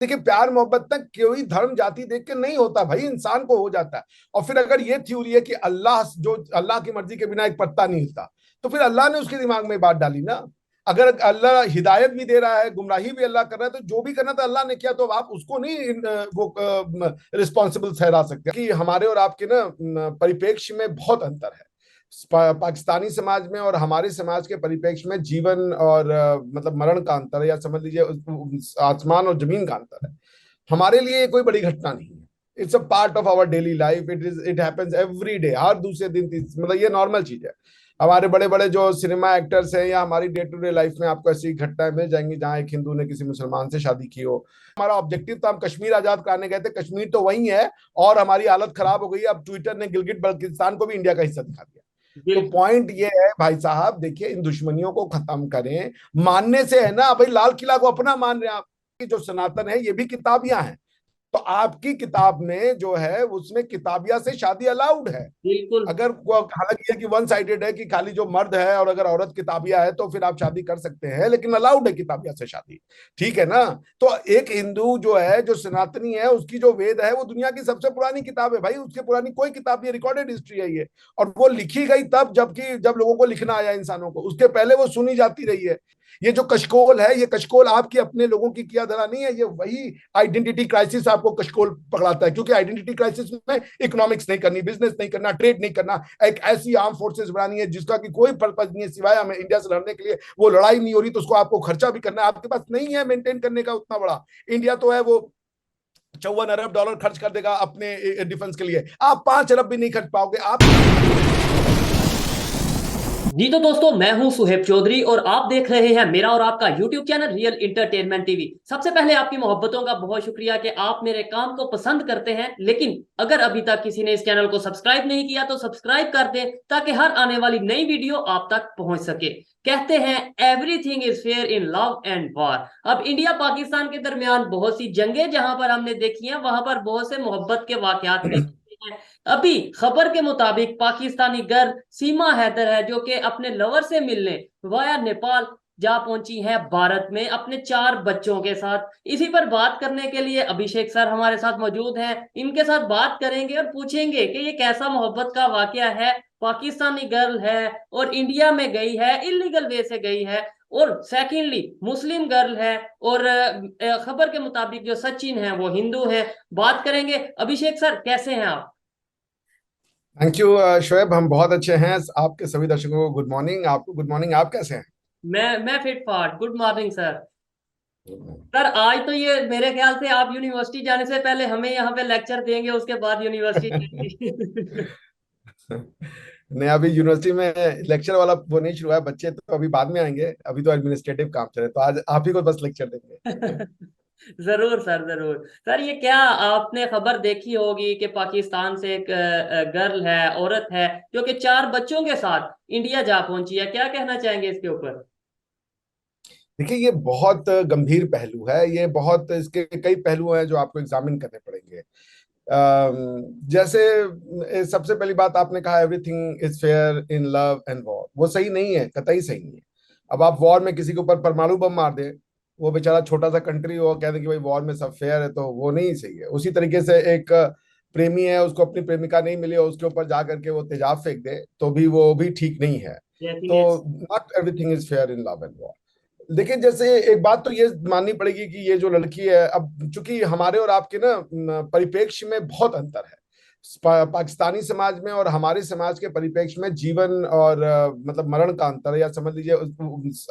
देखिए, प्यार मोहब्बत ना कोई धर्म जाति देख के नहीं होता भाई, इंसान को हो जाता है। और फिर अगर ये थ्योरी है कि अल्लाह की मर्जी के बिना एक पत्ता नहीं हिलता, तो फिर अल्लाह ने उसके दिमाग में बात डाली ना। अगर अल्लाह हिदायत भी दे रहा है, गुमराही भी अल्लाह कर रहा है, तो जो भी करना था अल्लाह ने किया, तो आप उसको नहीं वो रिस्पॉन्सिबल ठहरा सकते कि हमारे और आपके ना परिप्रेक्ष्य में बहुत अंतर है। पाकिस्तानी समाज में और हमारे समाज के परिप्रेक्ष्य में जीवन और मतलब मरण का अंतर है, या समझ लीजिए आसमान और जमीन का अंतर है। हमारे लिए कोई बड़ी घटना नहीं है। It's a part of our daily life. It happens every day, हर दूसरे दिन मतलब ये नॉर्मल चीज है। हमारे बड़े बड़े जो सिनेमा एक्टर्स हैं, या हमारी डे टू डे लाइफ में आपको ऐसी घटनाएं मिल जाएंगी जहां एक हिंदू ने किसी मुसलमान से शादी की हो। हमारा ऑब्जेक्टिव तो हम कश्मीर आजाद कराने गए थे, कश्मीर तो वही है, और हमारी हालत खराब हो गई। अब ट्विटर ने गिलगिट बल्तिस्तान को भी इंडिया का हिस्सा दिखा दिया। तो बिल्कुल। पॉइंट ये है भाई साहब, देखिए इन दुश्मनियों को खत्म करें। मानने से है ना भाई, लाल किला को अपना मान रहे हैं आप, कि जो सनातन है ये भी किताबियां हैं। तो आपकी किताब में जो है उसमें किताबिया से शादी अलाउड है। बिल्कुल। अगर हालांकि ये कि वन साइडेड है कि खाली जो मर्द है, और अगर औरत किताबिया है तो फिर आप शादी कर सकते हैं, लेकिन अलाउड है किताबिया से शादी। ठीक है ना। तो एक हिंदू जो है, जो सनातनी है, उसकी जो वेद है वो दुनिया की सबसे पुरानी किताब है भाई। उसके पुरानी कोई किताब, ये रिकॉर्डेड हिस्ट्री है ये। और वो लिखी गई तब जब लोगों को लिखना आया, इंसानों को। उसके पहले वो सुनी जाती रही है। ये जो कशकोल है, ये कशकोल आपकी अपने लोगों की किया धरा नहीं है, ये वही आइडेंटिटी क्राइसिस आपको कशकोल पकड़ाता है। क्योंकि आइडेंटिटी क्राइसिस में इकोनॉमिक्स नहीं करनी, बिजनेस नहीं करना, ट्रेड नहीं करना, एक ऐसी आर्म फोर्सेस बनानी है जिसका कि कोई पर्पज नहीं है सिवाय हमें इंडिया से लड़ने के लिए। वो लड़ाई नहीं हो रही तो उसको आपको खर्चा भी करना है, आपके पास नहीं है मेंटेन करने का उतना बड़ा। इंडिया तो है वो 54 अरब डॉलर खर्च कर देगा अपने डिफेंस के लिए, आप 5 अरब भी नहीं खर्च पाओगे आप। जी तो दोस्तों, मैं हूं सुहेब चौधरी और आप देख रहे हैं मेरा और आपका YouTube channel real entertainment TV. सबसे पहले आपकी मोहब्बतों का बहुत शुक्रिया कि आप मेरे काम को पसंद करते हैं, लेकिन अगर अभी तक किसी ने इस चैनल को सब्सक्राइब नहीं किया तो सब्सक्राइब कर दें ताकि हर आने वाली नई वीडियो आप तक पहुंच सके। कहते हैं everything is fair in love and war. अब इंडिया पाकिस्तान के दरमियान बहुत सी जंगें जहां पर हमने देखी हैं, वहां पर बहुत से मोहब्बत के वाकयात भी हैं। अभी खबर के मुताबिक पाकिस्तानी गर्ल सीमा हैदर है जो कि अपने लवर से मिलने वाया नेपाल जा पहुंची है भारत में अपने 4 बच्चों के साथ। इसी पर बात करने के लिए अभिषेक सर हमारे साथ मौजूद हैं। इनके साथ बात करेंगे और पूछेंगे कि ये कैसा मोहब्बत का वाकया है। पाकिस्तानी गर्ल है और इंडिया में गई है, इलीगल वे से गई है। और सेकेंडली मुस्लिम गर्ल है और खबर के मुताबिक जो सचिन है वो हिंदू है। बात करेंगे। अभिषेक सर, कैसे हैं आप? थैंक यू शोएब, हम बहुत अच्छे हैं। आपके सभी दर्शकों को गुड मॉर्निंग। आपको गुड मॉर्निंग। आप कैसे हैं? मैं फिट फाट। Good morning sir. सर, आज तो ये मेरे ख्याल से आप यूनिवर्सिटी जाने से पहले हमें यहाँ पे लेक्चर देंगे, उसके बाद यूनिवर्सिटी जाएंगे। नहीं, अभी यूनिवर्सिटी में लेक्चर वाला वो नहीं शुरू है, बच्चे तो अभी बाद में आएंगे। अभी तो एडमिनिस्ट्रेटिव काम चल रहे, तो आज आप ही को बस लेक्चर देंगे। जरूर सर, जरूर सर। ये क्या आपने खबर देखी होगी कि पाकिस्तान से एक गर्ल है, औरत है, जो कि 4 बच्चों के साथ इंडिया जा पहुंची है। क्या कहना चाहेंगे इसके ऊपर? देखिए, ये बहुत गंभीर पहलू है। ये बहुत, इसके कई पहलू हैं जो आपको एग्जामिन करने पड़ेंगे। जैसे सबसे पहली बात आपने कहा everything is fair in love and war. वो सही नहीं है, कतई सही नहीं है। अब आप वॉर में किसी के ऊपर परमाणु बम मार दें, वो बेचारा छोटा सा कंट्री हो, कह दे कि भाई वॉर में सब फेयर है, तो वो नहीं सही है। उसी तरीके से एक प्रेमी है, उसको अपनी प्रेमिका नहीं मिली और उसके ऊपर जा करके वो तेजाब फेंक दे, तो भी वो भी ठीक नहीं है। तो definite. Not everything is fair in love and war. देखिए, जैसे एक बात तो ये माननी पड़ेगी कि ये जो लड़की है, अब चूंकि हमारे और आपके ना परिप्रेक्ष्य में बहुत अंतर है। पाकिस्तानी समाज में और हमारे समाज के परिप्रेक्ष्य में जीवन और मतलब मरण का अंतर है, या समझ लीजिए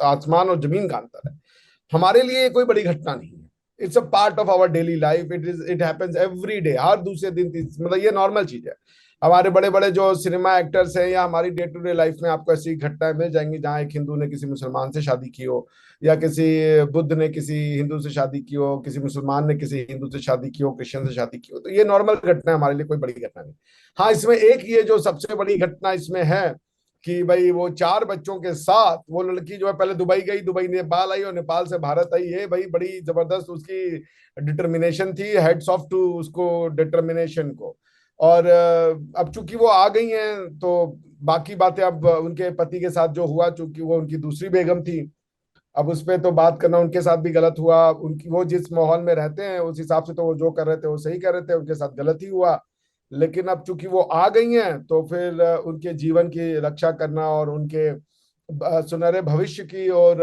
आसमान और जमीन का अंतर है। हमारे लिए कोई बड़ी घटना नहीं है। It's a part of our daily life. It happens every day, हर दूसरे दिन मतलब ये नॉर्मल चीज है। हमारे बड़े बड़े जो सिनेमा एक्टर्स हैं, या हमारी डे टू डे लाइफ में आपको ऐसी घटनाएं मिल जाएंगी जहां एक हिंदू ने किसी मुसलमान से शादी की हो, या किसी बुद्ध ने किसी हिंदू से शादी की हो, किसी मुसलमान ने किसी हिंदू से शादी की हो, क्रिश्चियन से शादी की हो। तो ये नॉर्मल घटना है, हमारे लिए कोई बड़ी घटना नहीं। हाँ, इसमें एक ये जो सबसे बड़ी घटना इसमें है कि भाई वो 4 बच्चों के साथ वो लड़की जो है पहले दुबई गई, दुबई नेपाल आई और नेपाल से भारत आई। ये भाई बड़ी जबरदस्त उसकी डिटर्मिनेशन थी। हेड्स ऑफ टू उसको, डिटर्मिनेशन को। और अब चूंकि वो आ गई हैं, तो बाकी बातें अब उनके पति के साथ जो हुआ, चूंकि वो उनकी दूसरी बेगम थी, अब उस पे तो बात करना, उनके साथ भी गलत हुआ, उनकी वो जिस माहौल में रहते हैं उस हिसाब से तो वो जो कर रहे थे वो सही कर रहे थे, उनके साथ गलत ही हुआ। लेकिन अब चूंकि वो आ गई हैं तो फिर उनके जीवन की रक्षा करना और उनके सुनहरे भविष्य की और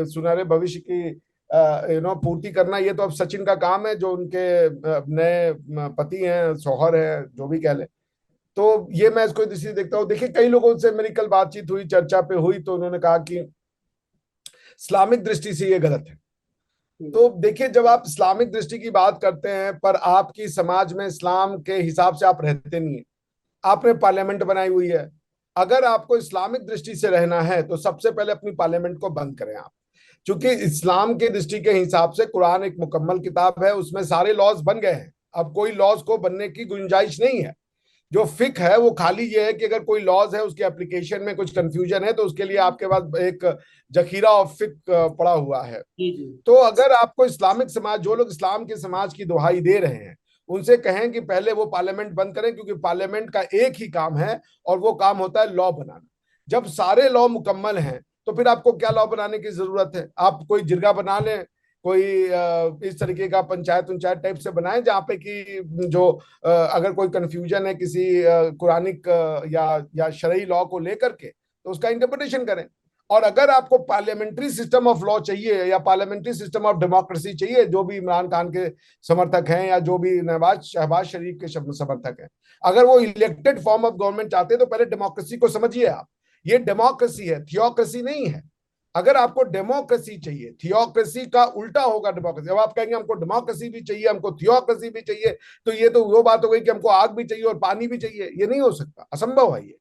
सुनहरे भविष्य की पूर्ति करना, ये तो अब सचिन का काम है, जो उनके नए पति हैं, शौहर हैं, जो भी कह ले। तो ये मैं इसको इसी देखता हूँ। देखिए, कई लोगों से मेरी कल बातचीत हुई, चर्चा पे हुई, तो उन्होंने कहा कि इस्लामिक दृष्टि से ये गलत है। तो देखिए, जब आप इस्लामिक दृष्टि की बात करते हैं पर आपकी समाज में इस्लाम के हिसाब से आप रहते नहीं है, आपने पार्लियामेंट बनाई हुई है। अगर आपको इस्लामिक दृष्टि से रहना है तो सबसे पहले अपनी पार्लियामेंट को बंद करें आप। क्योंकि इस्लाम के दृष्टि के हिसाब से कुरान एक मुकम्मल किताब है, उसमें सारे लॉज बन गए हैं, अब कोई लॉज को बनने की गुंजाइश नहीं है। जो फिक है वो खाली ये है कि अगर कोई लॉज है उसकी एप्लीकेशन में कुछ कंफ्यूजन है तो उसके लिए आपके पास एक जखीरा ऑफ फिक पड़ा हुआ है। जी जी। तो अगर आपको इस्लामिक समाज, जो लोग इस्लाम के समाज की दुहाई दे रहे हैं, उनसे कहें कि पहले वो पार्लियामेंट बंद करें, क्योंकि पार्लियामेंट का एक ही काम है और वो काम होता है लॉ बनाना। जब सारे लॉ मुकम्मल हैं तो फिर आपको क्या लॉ बनाने की जरूरत है? आप कोई जिरगा बना लें, कोई इस तरीके का पंचायत पंचायत टाइप से बनाएं जहाँ पे कि जो अगर कोई कंफ्यूजन है किसी कुरानिक या शरई लॉ को लेकर के, तो उसका इंटरप्रिटेशन करें। और अगर आपको पार्लियामेंट्री सिस्टम ऑफ लॉ चाहिए या पार्लियामेंट्री सिस्टम ऑफ डेमोक्रेसी चाहिए, जो भी इमरान खान के समर्थक हैं या जो भी नवाज शहबाज शरीफ के समर्थक हैं, अगर वो इलेक्टेड फॉर्म ऑफ गवर्नमेंट चाहते हैं तो पहले डेमोक्रेसी को समझिए आप। ये डेमोक्रेसी है, थियोक्रेसी नहीं है। अगर आपको डेमोक्रेसी चाहिए, थियोक्रेसी का उल्टा होगा डेमोक्रेसी। अब आप कहेंगे हमको डेमोक्रेसी भी चाहिए, हमको थियोक्रेसी भी चाहिए, तो ये तो वो बात हो गई कि हमको आग भी चाहिए और पानी भी चाहिए। ये नहीं हो सकता, असंभव है ये।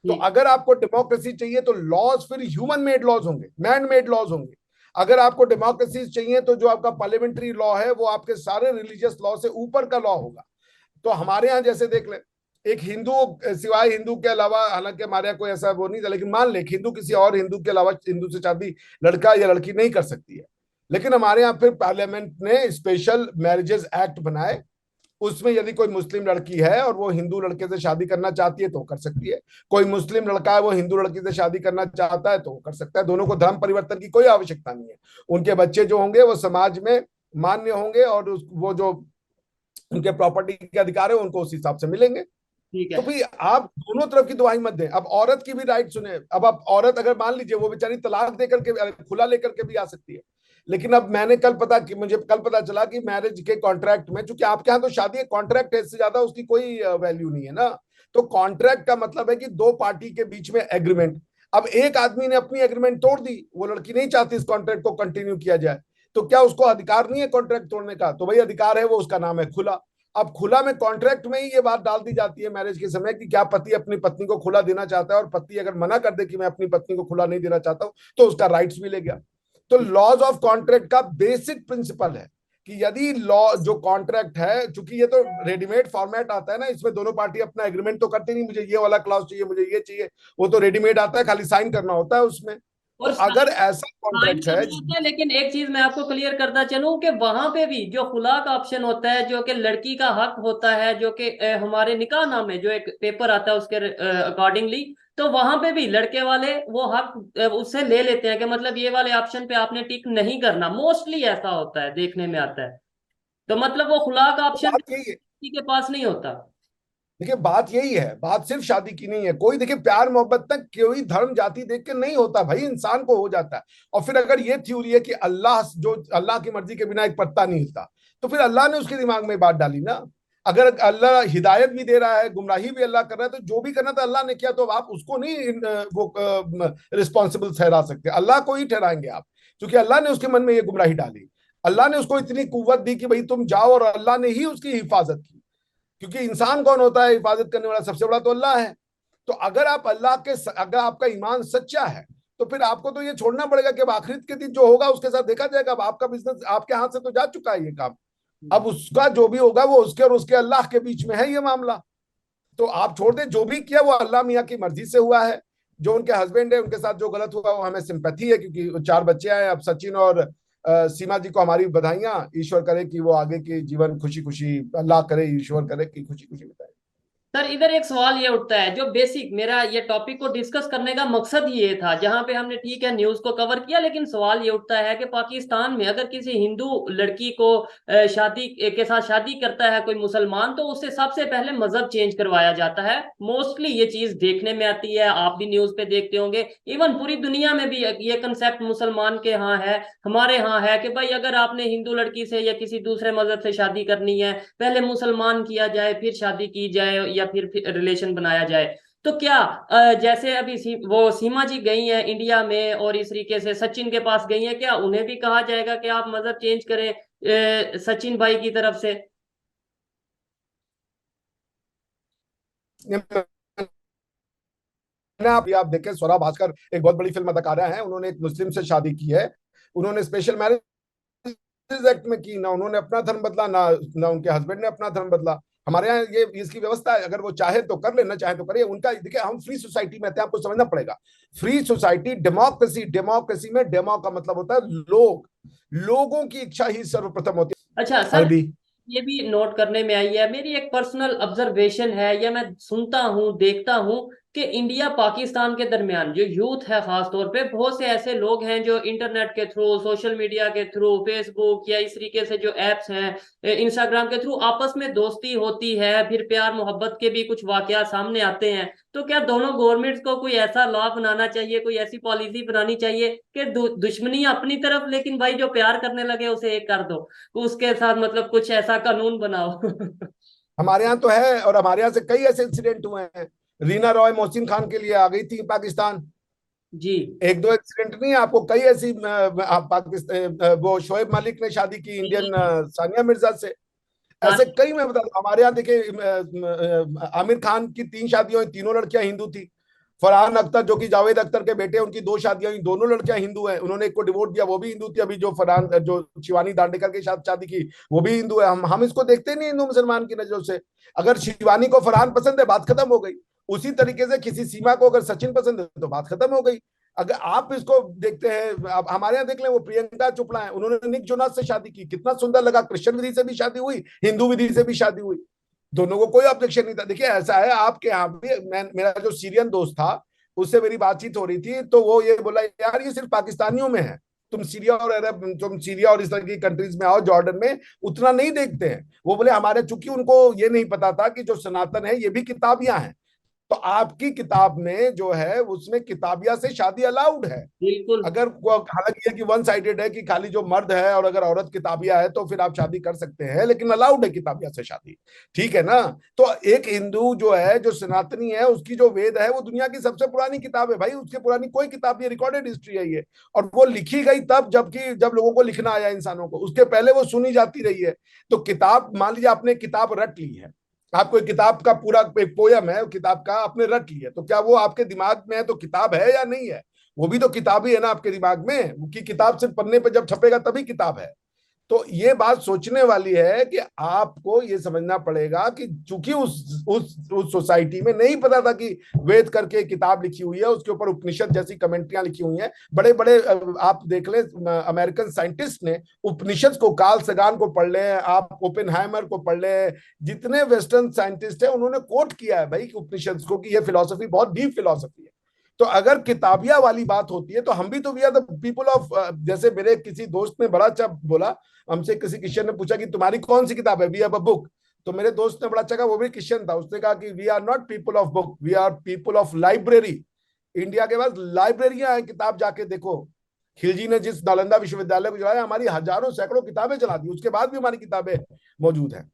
तो ठीक। अगर आपको डेमोक्रेसी चाहिए तो लॉज फिर ह्यूमन मेड लॉज होंगे, मैन मेड लॉज होंगे। अगर आपको डेमोक्रेसी चाहिए तो जो आपका पार्लियामेंट्री लॉ है वो आपके सारे रिलीजियस लॉ से ऊपर का लॉ होगा। तो हमारे यहाँ जैसे देख ले, एक हिंदू सिवाय हिंदू के अलावा, हालांकि हमारे यहाँ कोई ऐसा वो नहीं था, लेकिन मान ले हिंदू किसी और हिंदू के अलावा हिंदू से शादी लड़का या लड़की नहीं कर सकती है। लेकिन हमारे यहाँ फिर पार्लियामेंट ने स्पेशल मैरिजेस एक्ट बनाए, उसमें यदि कोई मुस्लिम लड़की है और वो हिंदू लड़के से शादी करना चाहती है तो कर सकती है, कोई मुस्लिम लड़का है वो हिंदू लड़की से शादी करना चाहता है तो वो कर सकता है। दोनों को धर्म परिवर्तन की कोई आवश्यकता नहीं है। उनके बच्चे जो होंगे वो समाज में मान्य होंगे और वो जो उनके प्रॉपर्टी के अधिकार है उनको उस हिसाब से मिलेंगे। ठीक तो है। भाई आप दोनों तरफ की दुहाई मत दें। अब औरत की भी राइट सुने। अब आप औरत अगर मान लीजिए वो बेचारी तलाक देकर के खुला लेकर के भी आ सकती है, लेकिन अब मुझे कल पता चला कि मैरिज के कॉन्ट्रैक्ट में, चूंकि आपके यहाँ तो शादी एक कॉन्ट्रैक्ट है, इससे ज्यादा उसकी कोई वैल्यू नहीं है ना। तो कॉन्ट्रैक्ट का मतलब है कि दो पार्टी के बीच में एग्रीमेंट। अब एक आदमी ने अपनी एग्रीमेंट तोड़ दी, वो लड़की नहीं चाहती इस कॉन्ट्रैक्ट को कंटिन्यू किया जाए, तो क्या उसको अधिकार नहीं है कॉन्ट्रैक्ट तोड़ने का? तो भाई अधिकार है, वो उसका नाम है खुला। अब खुला में कॉन्ट्रैक्ट में ही ये बात डाल दी जाती है मैरिज के समय कि क्या पति अपनी पत्नी को खुला देना चाहता है, और पति अगर मना कर दे कि मैं अपनी पत्नी को खुला नहीं देना चाहता हूं तो उसका राइट्स भी ले गया। तो लॉज ऑफ कॉन्ट्रैक्ट का बेसिक प्रिंसिपल है कि यदि लॉ जो कॉन्ट्रैक्ट है, चूंकि ये तो रेडीमेड फॉर्मेट आता है ना, इसमें दोनों पार्टी अपना एग्रीमेंट तो करते नहीं, मुझे ये वाला क्लॉज चाहिए, मुझे ये चाहिए, वो तो रेडीमेड आता है, खाली साइन करना होता है उसमें। तो और अगर ऐसा साइन कॉन्ट्रैक्ट है, करना होता है, लेकिन एक चीज मैं आपको क्लियर करता चलूं कि वहां पे भी जो खुला का ऑप्शन होता है, जो कि लड़की का हक होता है, जो कि हमारे निकाह नामे जो एक पेपर आता है उसके अकॉर्डिंगली, तो वहां पे भी लड़के वाले वो हक उससे ले लेते हैं कि मतलब ये वाले ऑप्शन पे आपने टिक नहीं करना। मोस्टली ऐसा होता है, देखने में आता है। तो मतलब वो खुला का तो ऑप्शन बात यही है। किसी के पास नहीं होता। देखिए, बात यही है, बात सिर्फ शादी की नहीं है। कोई देखिए प्यार मोहब्बत तक कोई धर्म जाति देख के नहीं होता भाई, इंसान को हो जाता है। और फिर अगर ये थ्योरी है कि अल्लाह की मर्जी के बिना एक पत्ता नहीं हिलता, तो फिर अल्लाह ने उसके दिमाग में बात डाली ना। अगर अल्लाह हिदायत भी दे रहा है, गुमराही भी अल्लाह कर रहा है, तो जो भी करना था अल्लाह ने किया, तो आप उसको नहीं वो रिस्पॉन्सिबल ठहरा सकते, अल्लाह को ही ठहराएंगे आप, क्योंकि अल्लाह ने उसके मन में ये गुमराही डाली। अल्लाह ने उसको इतनी कुव्वत दी कि भाई तुम जाओ, और अल्लाह ने ही उसकी हिफाजत की। क्योंकि इंसान कौन होता है हिफाजत करने वाला? सबसे बड़ा तो अल्लाह है। तो अगर आपका ईमान सच्चा है तो फिर आपको तो ये छोड़ना पड़ेगा कि अब आखिरत के दिन जो होगा उसके साथ देखा जाएगा। अब आपका बिजनेस आपके हाथ से तो जा चुका है ये काम, अब उसका जो भी होगा वो उसके और उसके अल्लाह के बीच में है ये मामला। तो आप छोड़ दें, जो भी किया वो अल्लाह मियाँ की मर्जी से हुआ है। जो उनके हस्बैंड है उनके साथ जो गलत हुआ वो हमें सिंपैथी है, क्योंकि 4 बच्चे आए। अब सचिन और सीमा जी को हमारी बधाइयां। ईश्वर करे कि वो आगे के जीवन खुशी खुशी, अल्लाह करे ईश्वर करे कि खुशी खुशी बिताए। सर इधर एक सवाल ये उठता है, जो बेसिक मेरा ये टॉपिक को डिस्कस करने का मकसद ही ये था, जहां पे हमने ठीक है न्यूज को कवर किया, लेकिन सवाल ये उठता है कि पाकिस्तान में अगर किसी हिंदू लड़की को शादी के साथ शादी करता है कोई मुसलमान, तो उससे सबसे पहले मजहब चेंज करवाया जाता है। मोस्टली ये चीज देखने में आती है, आप भी न्यूज पे देखते होंगे, इवन पूरी दुनिया में भी ये कंसेप्ट मुसलमान के यहाँ है, हमारे यहाँ है कि भाई अगर आपने हिंदू लड़की से या किसी दूसरे मजहब से शादी करनी है, पहले मुसलमान किया जाए, फिर शादी की जाए या फिर रिलेशन बनाया जाए। तो क्या जैसे अभी वो सीमा जी गई हैं इंडिया में और इस तरीके से सचिन के पास गई हैं, क्या उन्हें भी कहा जाएगा कि आप मजहब चेंज करें सचिन भाई की तरफ से? आप देखें, स्वरा भास्कर एक बहुत बड़ी फिल्म अदाकारा है, उन्होंने एक मुस्लिम से शादी की है। उन्होंने स्पेशल मैरिज एक्ट में की, ना उन्होंने अपना धर्म बदला, ना उनके हस्बैंड ने अपना धर्म बदला। हमारे यहाँ ये इसकी व्यवस्था है, अगर वो चाहे तो कर ले, ना चाहे तो करे, उनका। देखिए, हम फ्री सोसाइटी में रहते हैं, आपको समझना पड़ेगा। फ्री सोसाइटी, डेमोक्रेसी, डेमोक्रेसी में डेमो का मतलब होता है लोग, लोगों की इच्छा ही सर्वप्रथम होती अच्छा है। सर, भी ये भी नोट करने में आई है, मेरी एक पर्सनल ऑब्जर्वेशन है, या मैं सुनता हूँ देखता हूँ कि इंडिया पाकिस्तान के दरमियान जो यूथ है, खास तौर पे बहुत से ऐसे लोग हैं जो इंटरनेट के थ्रू, सोशल मीडिया के थ्रू, फेसबुक या इस तरीके से जो एप्स हैं, इंस्टाग्राम के थ्रू आपस में दोस्ती होती है, फिर प्यार मोहब्बत के भी कुछ वाकया सामने आते हैं। तो क्या दोनों गवर्नमेंट्स को कोई ऐसा लॉ बनाना चाहिए, कोई ऐसी पॉलिसी बनानी चाहिए कि दुश्मनी अपनी तरफ, लेकिन भाई जो प्यार करने लगे उसे एक कर दो, उसके साथ मतलब कुछ ऐसा कानून बनाओ? हमारे यहाँ तो है, और हमारे यहाँ से कई ऐसे इंसिडेंट हुए हैं। रीना रॉय मोहसिन खान के लिए आ गई थी पाकिस्तान। जी। एक दो एक्सीडेंट नहीं, आपको कई ऐसी पाकिस्तान, वो शोएब मलिक ने शादी की इंडियन सानिया मिर्जा से। हाँ। ऐसे कई, मैं बता दूं, हमारे यहाँ देखिए, आमिर खान की 3 शादियां हुई, तीनों लड़कियां हिंदू थी। फरहान अख्तर जो कि जावेद अख्तर के बेटे, उनकी 2 शादियां हुई, दोनों लड़कियां हिंदू हैं। उन्होंने एक को डिवोर्स दिया, वो भी हिंदू थी। अभी जो फरहान, जो शिवानी दांडेकर के साथ शादी की, वो भी हिंदू है। हम इसको देखते नहीं हिंदू मुसलमान की नजरों से। अगर शिवानी को फरहान पसंद है, बात खत्म हो गई। उसी तरीके से किसी सीमा को अगर सचिन पसंद है, तो बात खत्म हो गई। अगर आप इसको देखते हैं, आप हमारे यहाँ देख लें, वो प्रियंका चोपड़ा है, उन्होंने निक जोनास से शादी की, कितना सुंदर लगा। क्रिश्चियन विधि से भी शादी हुई, हिंदू विधि से भी शादी हुई, दोनों को कोई ऑब्जेक्शन नहीं था। देखिए, ऐसा है आपके यहाँ भी, मेरा जो सीरियन दोस्त था, उससे मेरी बातचीत हो रही थी, तो वो ये बोला, यार ये सिर्फ पाकिस्तानियों में है, तुम सीरिया और अरब, तुम सीरिया और इस तरह की कंट्रीज में आओ, जॉर्डन में उतना नहीं देखते हैं। वो बोले हमारे, चूंकि उनको ये नहीं पता था कि जो सनातन है ये भी किताबियां हैं। तो आपकी किताब में जो है, उसमें किताबिया से शादी अलाउड है। बिल्कुल। अगर हालांकि ये कि वन साइडेड है कि खाली जो मर्द है, और अगर औरत किताबिया है तो फिर आप शादी कर सकते हैं, लेकिन अलाउड है किताबिया से शादी। ठीक है ना? तो एक हिंदू जो है, जो सनातनी है, उसकी जो वेद है, वो दुनिया की सबसे पुरानी किताब है भाई। उसके पुरानी कोई किताब, ये रिकॉर्डेड हिस्ट्री है ये। और वो लिखी गई तब, जबकि जब लोगों को लिखना आया इंसानों को, उसके पहले वो सुनी जाती रही है। तो किताब, मान लीजिए आपने किताब रट ली है, आपको एक किताब का पूरा एक पोयम है, किताब का आपने रट लिया, तो क्या वो आपके दिमाग में है तो किताब है या नहीं है? वो भी तो किताब ही है ना आपके दिमाग में, कि किताब सिर्फ पन्ने पे जब छपेगा तभी किताब है। तो ये बात सोचने वाली है कि आपको ये समझना पड़ेगा कि चूंकि उस सोसाइटी में नहीं पता था कि वेद करके किताब लिखी हुई है, उसके ऊपर उपनिषद जैसी कमेंट्रियां लिखी हुई हैं। बड़े बड़े, आप देख ले, अमेरिकन साइंटिस्ट ने उपनिषद को, कार्ल सगान को पढ़ ले, आप ओपेनहाइमर को पढ़ ले, जितने वेस्टर्न साइंटिस्ट है उन्होंने कोट किया है भाई उपनिषद को, कि ये फिलोसफी बहुत डीप फिलोसफी है। तो अगर किताबिया वाली बात होती है, तो हम भी तो we are the people of, जैसे मेरे किसी दोस्त ने बड़ा अच्छा बोला, हमसे किसी क्रिश्चियन ने पूछा कि तुम्हारी कौन सी किताब है, वी हैव अ बुक। तो मेरे दोस्त ने बड़ा अच्छा कहा, वो भी क्रिश्चियन था, उसने कहा कि we are not people of book, we are people of library. India के पास लाइब्रेरियां हैं, किताब जाके देखो। खिलजी ने जिस नालंदा विश्वविद्यालय को चलाया, हमारी हजारों सैकड़ों किताबें चला दी, उसके बाद भी हमारी किताबें मौजूद हैं।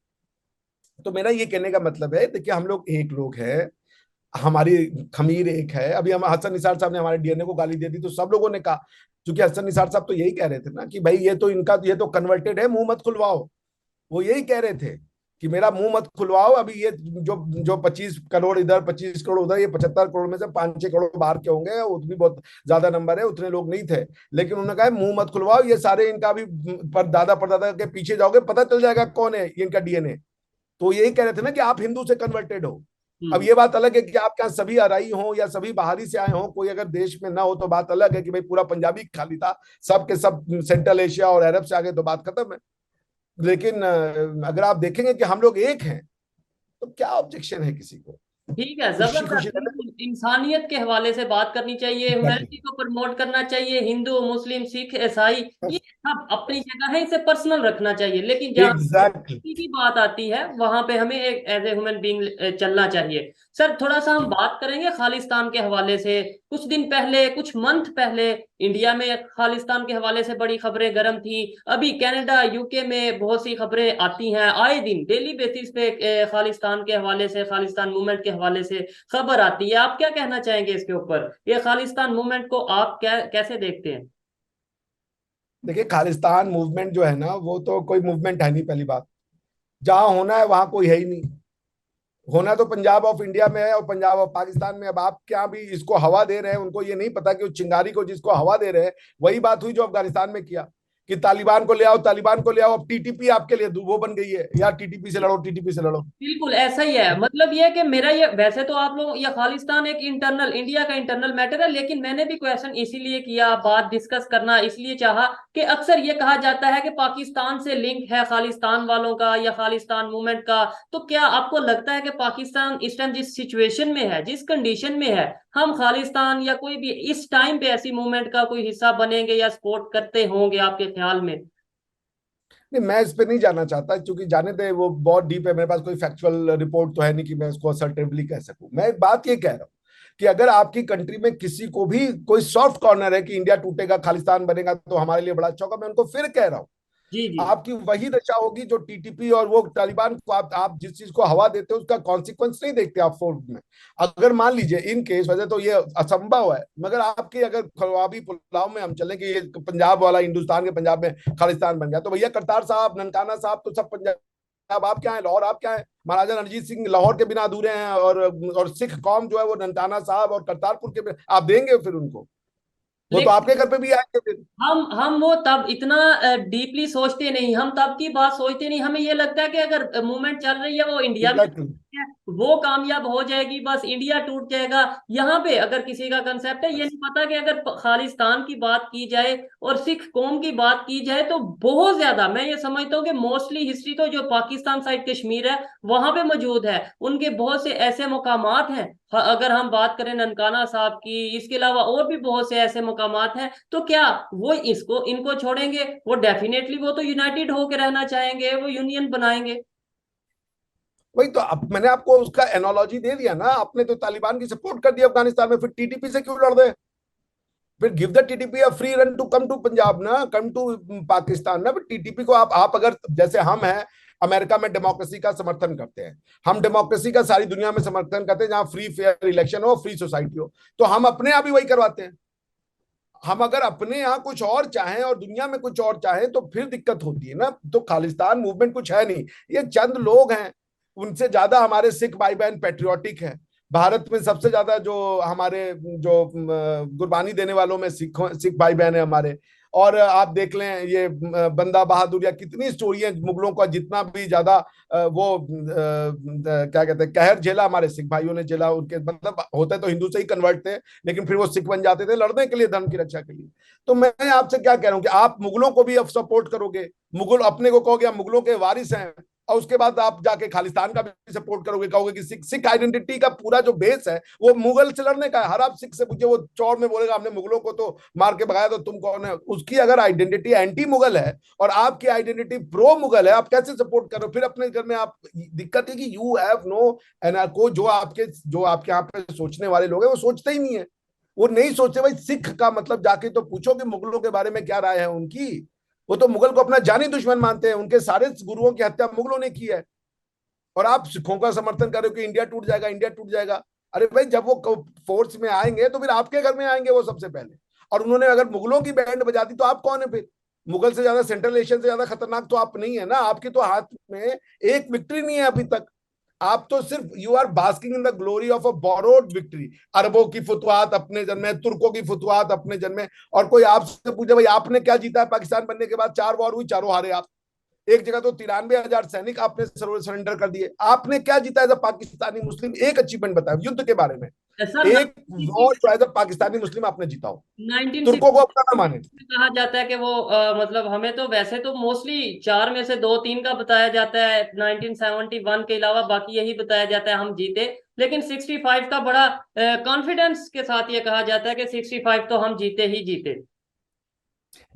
तो मेरा ये कहने का मतलब है, देखिए हम लोग एक लोग हैं, हमारी खमीर एक है। अभी हम हसन निसार साहब ने हमारे डीएनए को गाली दे दी, तो सब लोगों ने कहा, क्योंकि हसन निसार साहब तो यही कह रहे थे ना कि भाई ये तो इनका, ये तो कन्वर्टेड है, मुंह मत खुलवाओ। वो यही कह रहे थे कि मेरा मुंह मत खुलवाओ। अभी ये जो जो 25 करोड़ इधर, 25 करोड़ उधर, ये 75 करोड़ में से 5-6 करोड़ बाहर के होंगे, वो भी बहुत ज्यादा नंबर है, उतने लोग नहीं थे। लेकिन उन्होंने कहा मुंह मत खुलवाओ, ये सारे इनका भी पर दादा परदादा के पीछे जाओगे, पता चल जाएगा कौन है ये इनका डीएनए। तो यही कह रहे थे ना कि आप हिंदू से कन्वर्टेड हो। अब ये बात अलग है कि आप क्या सभी अराई हो या सभी बाहरी से आए हो, कोई अगर देश में ना हो तो बात अलग है कि भाई पूरा पंजाबी खाली था, सब के सब सेंट्रल एशिया और अरब से आ गए तो बात खत्म है। लेकिन अगर आप देखेंगे कि हम लोग एक हैं, तो क्या ऑब्जेक्शन है किसी को? ठीक है, खुशी खुशी जबरदस्त। रहते। बिल्कुल इंसानियत के हवाले से बात करनी चाहिए, ह्यूमैनिटी को प्रमोट करना चाहिए। हिंदू, मुस्लिम, सिख, ईसाई, ये सब अपनी जगह है, इसे पर्सनल रखना चाहिए। लेकिन जहाँ एग्जैक्टली। की बात आती है वहां पे हमें एक एज ए ह्यूमन बीइंग चलना चाहिए। सर थोड़ा सा हम बात करेंगे खालिस्तान के हवाले से। कुछ दिन पहले, कुछ मंथ पहले इंडिया में खालिस्तान के हवाले से बड़ी खबरें गर्म थी। अभी कनाडा, यूके में बहुत सी खबरें आती हैं, आए दिन डेली बेसिस पे खालिस्तान के हवाले से, खालिस्तान मूवमेंट के हवाले से खबर आती है। आप क्या कहना चाहेंगे इसके ऊपर? ये खालिस्तान मूवमेंट को आप कैसे देखते हैं? देखिए, खालिस्तान मूवमेंट जो है ना, वो तो कोई मूवमेंट है नहीं, पहली बात। जहां होना है वहां कोई है ही नहीं। होना तो पंजाब ऑफ इंडिया में है और पंजाब ऑफ पाकिस्तान में। अब आप क्या भी इसको हवा दे रहे हैं, उनको ये नहीं पता कि उस चिंगारी को जिसको हवा दे रहे हैं, वही बात हुई जो अफगानिस्तान में किया कि तालिबान को ले आओ, तालिबान को ले आओ। अब टीटीपी आपके लिए वो बन गई है, या टीटीपी से लड़ो, टीटीपी से लड़ो। बिल्कुल ऐसा ही है। मतलब ये है कि मेरा ये, वैसे तो आप लोग, ये खालिस्तान एक इंटरनल, इंडिया का इंटरनल मैटर है, लेकिन मैंने भी क्वेश्चन इसीलिए किया, बात डिस्कस करना इसलिए चाहा कि अक्सर ये कहा जाता है कि पाकिस्तान से लिंक है खालिस्तान वालों का या खालिस्तान मूवमेंट का। तो क्या आपको लगता है कि पाकिस्तान इस टाइम जिस सिचुएशन में है, जिस कंडीशन में है, हम खालिस्तान या कोई भी इस टाइम पे ऐसी मूवमेंट का कोई हिस्सा बनेंगे या सपोर्ट करते होंगे आपके ख्याल में? नहीं, मैं इस पे नहीं जाना चाहता, क्योंकि जाने दे, वो बहुत डीप है। मेरे पास कोई फैक्चुअल रिपोर्ट तो है नहीं कि मैं इसको असर्टिवली कह सकूं। मैं एक बात ये कह रहा हूं कि अगर आपकी कंट्री में किसी को भी कोई सॉफ्ट कॉर्नर है कि इंडिया टूटेगा, खालिस्तान बनेगा, तो हमारे लिए बड़ा अच्छा होगा। मैं उनको फिर कह रहा हूं, जी जी। आपकी वही दशा होगी जो टीटीपी और वो तालिबान को आप जिस चीज को हवा देते हो उसका कॉन्सिक्वेंस नहीं देखते आप फोर्स में। अगर मान लीजिए इन केस वजह, तो ये असंभव है, मगर आपकी अगर खरवाबी पुलाव में हम चलें कि ये पंजाब वाला, हिंदुस्तान के पंजाब में खालिस्तान बन गया, तो भैया करतार साहब, ननकाना साहब तो सब पंजाब। आप क्या है, लाहौर आप क्या है? महाराजा रणजीत सिंह लाहौर के बिना अधूरे हैं, और सिख कौम जो है वो ननकाना साहब और करतारपुर के बिना। आप देंगे फिर उनको? वो तो आपके घर पे भी आएंगे फिर। हम वो तब इतना डीपली सोचते नहीं, हम तब की बात सोचते नहीं। हमें ये लगता है कि अगर मूवमेंट चल रही है वो इंडिया में एग्जैक्टली। है, वो कामयाब हो जाएगी, बस इंडिया टूट जाएगा। यहाँ पे अगर किसी का कंसेप्ट है, ये नहीं पता कि अगर खालिस्तान की बात की जाए और सिख कौम की बात की जाए तो बहुत ज्यादा, मैं ये समझता हूँ कि मोस्टली हिस्ट्री तो जो पाकिस्तान साइड कश्मीर है वहां पे मौजूद है। उनके बहुत से ऐसे मुकामात हैं, अगर हम बात करें ननकाना साहब की, इसके अलावा और भी बहुत से ऐसे मुकामात हैं। तो क्या वो इसको इनको छोड़ेंगे? वो डेफिनेटली वो तो यूनाइटेड होकर रहना चाहेंगे, वो यूनियन बनाएंगे। वही तो, अब मैंने आपको उसका एनोलॉजी दे दिया ना। आपने तो तालिबान की सपोर्ट कर दिया अफगानिस्तान में, फिर टीटीपी से क्यों लड़ रहे? फिर give the TTP a free run to come to Punjab ना, कम टू पाकिस्तान ना। टीटीपी को आप अगर, जैसे हम हैं अमेरिका में, डेमोक्रेसी का समर्थन करते हैं। हम डेमोक्रेसी का सारी दुनिया में समर्थन करते हैं, जहां फ्री फेयर इलेक्शन हो, फ्री सोसाइटी हो। तो हम अपने यहाँ भी वही करवाते हैं। हम अगर अपने यहाँ कुछ और चाहें और दुनिया में कुछ और चाहें तो फिर दिक्कत होती है ना। तो खालिस्तान मूवमेंट कुछ है नहीं, ये चंद लोग हैं। उनसे ज्यादा हमारे सिख भाई बहन पेट्रियोटिक है। भारत में सबसे ज्यादा जो हमारे, जो कुर्बानी देने वालों में सिख भाई बहन है हमारे। और आप देख लें ये बंदा बहादुर, या कितनी स्टोरी है मुगलों का, जितना भी ज्यादा वो क्या कहते हैं, कहर झेला हमारे सिख भाइयों ने झेला। उनके मतलब होते तो हिंदू से ही कन्वर्ट थे, लेकिन फिर वो सिख बन जाते थे लड़ने के लिए, धर्म की रक्षा के लिए। तो मैं आपसे क्या कह रहा हूँ कि आप मुगलों को भी अब सपोर्ट करोगे, मुगल अपने को कहोगे हम मुगलों के वारिस हैं, और उसके बाद आप जाके खालिस्तान का भी सपोर्ट करोगे, कहोगे कि सिख सिख आइडेंटिटी का पूरा जो बेस है वो मुगल से लड़ने का है। हर आप सिख से पूछे, वो चौड़ में बोलेगा हमने मुगलों को तो मार के भगाया, तो तुम कौन है? उसकी अगर आइडेंटिटी एंटी मुगल है और आपकी आइडेंटिटी प्रो मुगल है, आप कैसे सपोर्ट करो फिर अपने घर में? आप, दिक्कत है कि यू हैव नो एनार्को। जो आपके यहाँ पे सोचने वाले लोग हैं वो सोचते ही नहीं है। वो नहीं सोचते भाई, सिख का मतलब जाके तो पूछो कि मुगलों के बारे में क्या राय है उनकी। वो तो मुगल को अपना जानी दुश्मन मानते हैं, उनके सारे गुरुओं की हत्या मुगलों ने की है। और आप सिखों का समर्थन कर रहे हो कि इंडिया टूट जाएगा, इंडिया टूट जाएगा। अरे भाई, जब वो फोर्स में आएंगे तो फिर आपके घर में आएंगे वो सबसे पहले। और उन्होंने अगर मुगलों की बैंड बजा दी तो आप कौन है फिर? मुगल से ज्यादा, सेंट्रल एशियन से ज्यादा खतरनाक तो आप नहीं है ना। आपके तो हाथ में एक विक्ट्री नहीं है अभी तक। आप तो सिर्फ you are basking in the glory of a borrowed victory. अरबों की फुतवाहत अपने जन्म में, तुर्कों की फुतवाहत अपने जन्म में। और कोई आपसे पूछे भाई आपने क्या जीता है पाकिस्तान बनने के बाद? 4 वॉर हुई, चारों हारे आप। एक जगह तो 93,000 सैनिक आपने सरेंडर कर दिए। आपने क्या जीता है पाकिस्तानी मुस्लिम? एक अचीवमेंट बताया युद्ध के बारे में। सर एक वॉर जो एज अ पाकिस्तानी मुस्लिम आपने जीता हो, 1960 तुर्कों को अपना ना माने। कहा जाता है कि वो मतलब हमें तो वैसे तो मोस्टली चार में से दो तीन का बताया जाता है, 1971 के अलावा बाकी यही बताया जाता है हम जीते। लेकिन 65 का बड़ा कॉन्फिडेंस के साथ ये कहा जाता है कि 65 तो हम जीते ही जीते।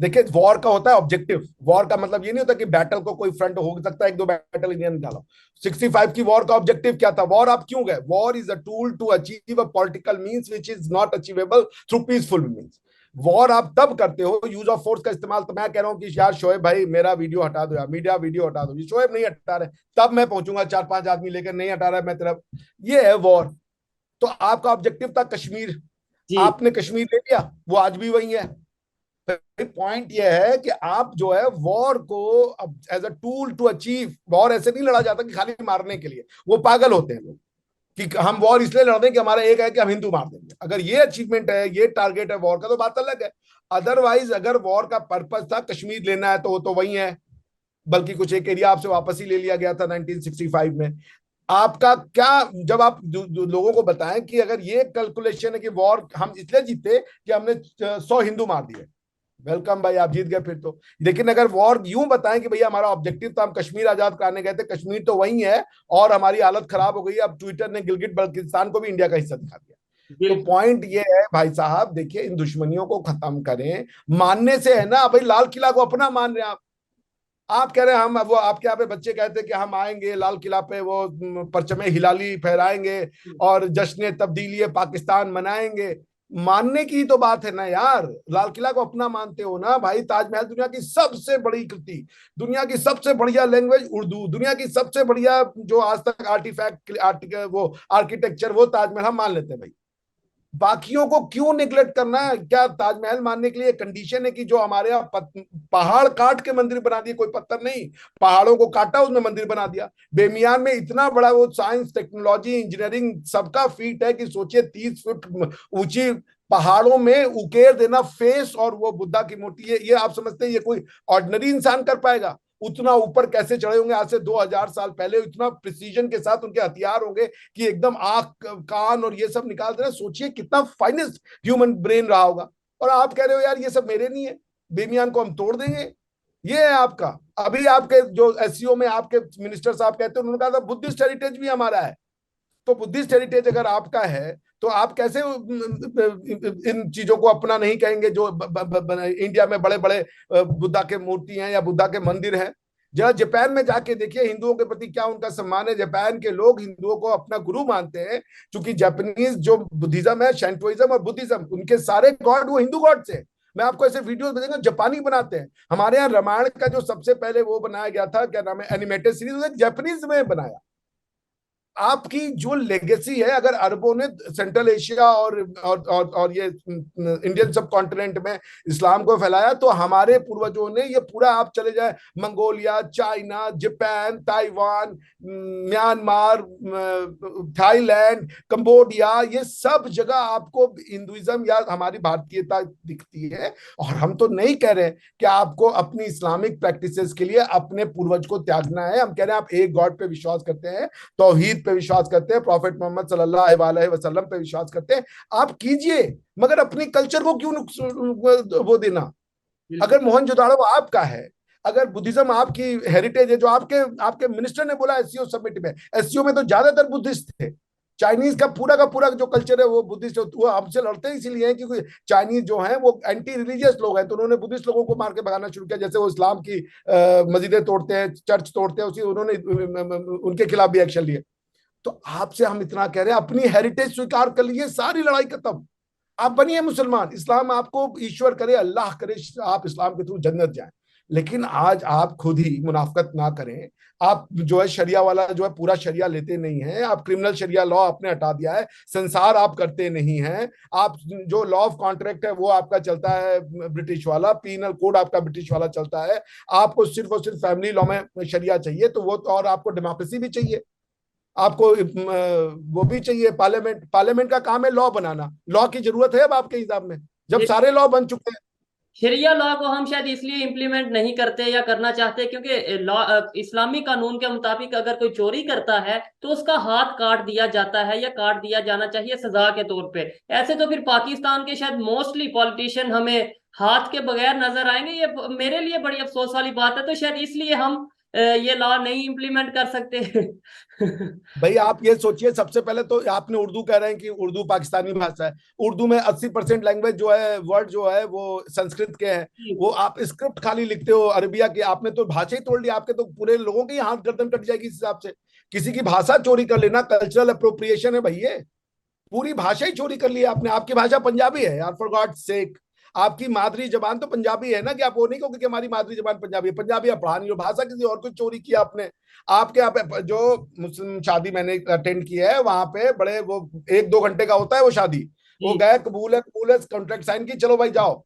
देखिए, वॉर का होता है ऑब्जेक्टिव। वॉर का मतलब ये नहीं होता कि बैटल को कोई फ्रंट हो सकता है, एक दो बैटल इंडिया ने डाला। 65 की वॉर का ऑब्जेक्टिव क्या था? वॉर आप क्यों गए? War is a tool to achieve a political means which is not achievable through peaceful means. War आप तब करते हो, यूज ऑफ फोर्स का इस्तेमाल। तो मैं कह रहा हूं कि यार शोएब भाई मेरा वीडियो हटा दो, यार मीडिया वीडियो हटा दो, ये शोएब नहीं हटा रहे, तब मैं पहुंचूंगा 4-5 आदमी लेकर, नहीं हटा रहा है मैं तेरा। ये है वॉर। तो आपका ऑब्जेक्टिव था कश्मीर, जी आपने कश्मीर ले लिया, वो आज भी वही है। पॉइंट ये है कि आप जो है वॉर को as a tool to achieve, war ऐसे नहीं लड़ा जाता कि खाली मारने के लिए, वो पागल होते हैं लोग कि हम वॉर इसलिए लड़ रहे हैं कि हमारा एक है कि हम हिंदू मार देंगे। अगर ये अचीवमेंट है, ये टारगेट है वॉर का, तो बात अलग है। अदरवाइज अगर वॉर का पर्पस था कश्मीर लेना है तो वो तो वही है, बल्कि कुछ एक एरिया आपसे वापस ही ले लिया गया था 1965 में। आपका क्या, जब आप लोगों को बताएं कि अगर ये कैलकुलेशन है कि वॉर हम इसलिए जीते कि हमने 100 हिंदू मार दिए, वेलकम भाई, आप जीत गए फिर तो। लेकिन अगर वॉर यूं बताएं कि भैया हमारा ऑब्जेक्टिव तो हम कश्मीर आजाद कराने गए थे, कश्मीर तो वही है और हमारी हालत खराब हो गई, अब ट्विटर ने गिलगिट बल्तिस्तान को भी इंडिया का हिस्सा दिखा दिया। तो बिल्कुल। पॉइंट ये है भाई साहब, देखिए इन दुश्मनियों को खत्म करें। मानने से है ना भाई, लाल किला को अपना मान रहे हैं आप कह रहे हैं हम, वो आपके यहाँ पे बच्चे कहते हैं कि हम आएंगे लाल किला पे, वो परचमे हिलाली फहराएंगे और जश्न तब्दीली पाकिस्तान मनाएंगे। मानने की तो बात है ना यार, लाल किला को अपना मानते हो ना भाई। ताजमहल दुनिया की सबसे बड़ी कृति, दुनिया की सबसे बढ़िया लैंग्वेज उर्दू, दुनिया की सबसे बढ़िया जो आज तक आर्टिफैक्ट वो आर्किटेक्चर, वो ताजमहल हम मान लेते हैं भाई। बाकियों को क्यों निगलेक्ट करना है? क्या ताजमहल मानने के लिए कंडीशन है कि जो हमारे यहाँ पहाड़ काट के मंदिर बना दिए, कोई पत्थर नहीं, पहाड़ों को काटा उसमें मंदिर बना दिया। बेमियान में इतना बड़ा वो साइंस टेक्नोलॉजी इंजीनियरिंग सबका फीट है कि सोचिए 30 फुट ऊंची पहाड़ों में उकेर देना फेस और वो बुद्धा की मूर्ति, ये आप समझते हैं ये कोई ऑर्डिनरी इंसान कर पाएगा? उतना ऊपर कैसे चढ़े होंगे आज से 2000 साल पहले, इतना प्रिसीजन के साथ उनके हथियार होंगे कि एकदम आंख कान और ये सब निकाल देना। सोचिए कितना फाइनेस्ट ह्यूमन ब्रेन रहा होगा। और आप कह रहे हो यार ये सब मेरे नहीं है, बेमियान को हम तोड़ देंगे। ये है आपका। अभी आपके जो एससीओ में आपके मिनिस्टर साहब कहते हैं, उन्होंने कहा था बुद्धिस्ट हेरिटेज भी हमारा है। तो बुद्धिस्ट हेरिटेज अगर आपका है तो आप कैसे इन चीजों को अपना नहीं कहेंगे जो इंडिया में बड़े बड़े बुद्धा के मूर्ति हैं या बुद्धा के मंदिर हैं। जरा जापान में जाके देखिए हिंदुओं के प्रति क्या उनका सम्मान है। जापान के लोग हिंदुओं को अपना गुरु मानते हैं, क्योंकि जापानीज जो बुद्धिज्म है, शैंटोइज्म और बुद्धिज्म, उनके सारे गॉड वो हिंदू गॉड से। मैं आपको ऐसे वीडियोस भेजूंगा, जापानी बनाते हैं। हमारे यहाँ रामायण का जो सबसे पहले वो बनाया गया था, क्या नाम है, एनिमेटेड सीरीज, जापानीज में बनाया। आपकी जो लेगेसी है, अगर अरबों ने सेंट्रल एशिया और ये इंडियन सब कॉन्टिनेंट में इस्लाम को फैलाया, तो हमारे पूर्वजों ने ये पूरा, आप चले जाए Mongolia, China, Japan, Taiwan, Myanmar, Thailand, Cambodia, ये सब जगह आपको हिंदुइज्म या हमारी भारतीयता दिखती है। और हम तो नहीं कह रहे कि आपको अपनी इस्लामिक प्रैक्टिसेस के लिए अपने पूर्वज को त्यागना है। हम कह रहे हैं आप एक गॉड पे विश्वास करते हैं, तौहीद पे विश्वास करते हैं, प्रॉफिट मोहम्मद सल्लल्लाहु अलैहि वसल्लम पे विश्वास करते हैं, आप कीजिए। मगर अपनी कल्चर को क्यों वो देना? बिल्कुल अगर मोहनजोदाड़ो आपका है, अगर बुद्धिज्म आपकी हेरिटेज है, जो आपके आपके मिनिस्टर ने बोला एससीओ समिट में, एससीओ में तो ज्यादातर बुद्धिस्ट थे। चाइनीज का पूरा जो कल्चर है वो बुद्धिस्ट, वो हमसे लड़ते इसीलिए हैं क्योंकि चाइनीज जो हैं वो एंटी रिलीजियस लोग हैं, तो उन्होंने बुद्धिस्ट लोगों को मार के भगाना शुरू किया। जैसे वो इस्लाम की मस्जिदें तोड़ते हैं, चर्च तोड़ते हैं, उसी उन्होंने उनके खिलाफ भी एक्शन लिए। तो आपसे हम इतना कह रहे हैं, अपनी हेरिटेज स्वीकार कर लीजिए, सारी लड़ाई खत्म। आप बनिए मुसलमान, इस्लाम आपको ईश्वर करे, अल्लाह करे, आप इस्लाम के थ्रू जन्नत जाएं। लेकिन आज आप खुद ही मुनाफकत ना करें। आप जो है शरिया वाला जो है पूरा शरिया लेते नहीं है, आप क्रिमिनल शरिया लॉ आपने हटा दिया है, संसार आप करते नहीं हैं। आप जो लॉ ऑफ कॉन्ट्रैक्ट है वो आपका चलता है ब्रिटिश वाला, पीनल कोड आपका ब्रिटिश वाला चलता है। आपको सिर्फ और सिर्फ फैमिली लॉ में शरिया चाहिए, तो वो तो, और आपको डेमोक्रेसी भी चाहिए, आपको वो भी चाहिए पार्लियामेंट। पार्लियामेंट का काम है लॉ बनाना, लॉ की जरूरत है अब आपके हिसाब में, जब एक सारे लॉ बन चुके हैं। शरिया लॉ को हम शायद इसलिए इम्प्लीमेंट नहीं करते या करना चाहते क्योंकि लॉ इस्लामी कानून के मुताबिक अगर कोई चोरी करता है तो उसका हाथ काट दिया जाता है या काट दिया जाना चाहिए सजा के तौर पे। ऐसे तो फिर पाकिस्तान के शायद मोस्टली पॉलिटिशियन हमें हाथ के बगैर नजर आएंगे। ये मेरे लिए बड़ी अफसोस वाली बात है, तो शायद इसलिए हम ये लॉ नहीं इम्प्लीमेंट कर सकते। भाई आप ये सोचिए, सबसे पहले तो आपने उर्दू कह रहे हैं कि उर्दू पाकिस्तानी भाषा है। उर्दू में 80% लैंग्वेज जो है, वर्ड जो है वो संस्कृत के हैं। वो आप स्क्रिप्ट खाली लिखते हो अरबिया की, आपने तो भाषा ही तोड़ ली। आपके तो पूरे लोगों की हाथ गर्दन कट जाएगी इस हिसाब से। किसी की भाषा चोरी कर लेना कल्चरल अप्रोप्रिएशन है भैया। पूरी भाषा ही चोरी कर ली आपने। आपकी भाषा पंजाबी है यार, फॉर गॉड सेक। आपकी मादरी जबान तो पंजाबी है ना, कि आप वो नहीं कहोगे कि हमारी मादरी जबान पंजाबी है। पंजाबी आप पढ़ा नहीं हो, भाषा किसी और को चोरी किया आपने। आपके यहाँ पे जो मुस्लिम शादी मैंने अटेंड किया है, वहां पे बड़े वो 1-2 घंटे का होता है वो शादी। वो जी गए, कबूल है कॉन्ट्रैक्ट साइन की, चलो भाई जाओ।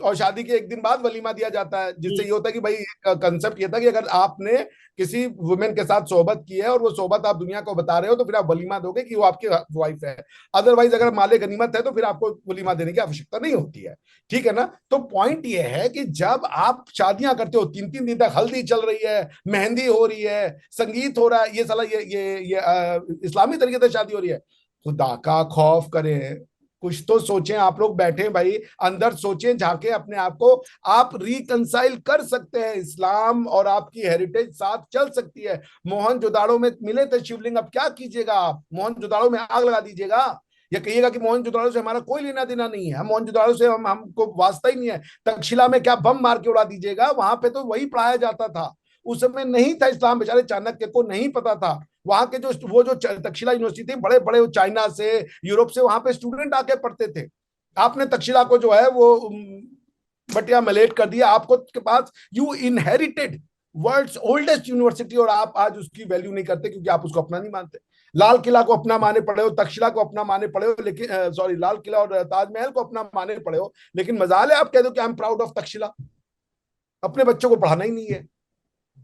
और शादी के एक दिन बाद वलीमा दिया जाता है, जिससे जी ये होता है कि भाई कंसेप्ट ये था कि अगर आपने किसी वुमेन के साथ सोहबत की है और वो सोहबत आप दुनिया को बता रहे हो, तो फिर आप वलीमा दोगे कि वो आपकी वाइफ है। अदरवाइज अगर माले गनीमत है तो फिर आपको वलीमा देने की आवश्यकता नहीं होती है। ठीक है ना। तो पॉइंट ये है कि जब आप शादियां करते हो, 3-3 दिन तक हल्दी चल रही है, मेहंदी हो रही है, संगीत हो रहा है, ये साला ये इस्लामी तरीके से शादी हो रही है। खुदा का खौफ करें, कुछ तो सोचें। आप लोग बैठे भाई, अंदर सोचें, झांके अपने आप को। आप रिकंसाइल कर सकते हैं, इस्लाम और आपकी हेरिटेज साथ चल सकती है। मोहनजोदाड़ो में मिले थे शिवलिंग, अब क्या कीजिएगा आप? मोहनजोदाड़ो में आग लगा दीजिएगा या कहिएगा कि मोहनजोदाड़ो से हमारा कोई लेना देना नहीं है, हम मोहनजोदाड़ो से हमको वास्ता ही नहीं है। तक्षशिला में क्या बम मार के उड़ा दीजिएगा? वहां पे तो वही पढ़ाया जाता था। उस समय नहीं था इस्लाम, बेचारे चाणक्य को नहीं पता था। वहां के जो वो जो तक्षशिला यूनिवर्सिटी थी, बड़े बड़े चाइना से, यूरोप से वहां पे स्टूडेंट आके पढ़ते थे। आपने तक्षशिला को जो है वो बटिया मलेट कर दिया। आपको के पास you inherited world's oldest university, और आप आज उसकी वैल्यू नहीं करते क्योंकि आप उसको अपना नहीं मानते। लाल किला को अपना माने पड़े हो, तक्षशिला को अपना माने पड़े हो, लेकिन सॉरी, लाल किला और ताजमहल को अपना माने पड़े हो, लेकिन मजाल है आप कह दो कि I am proud of Takshashila. अपने बच्चों को पढ़ाना ही नहीं है।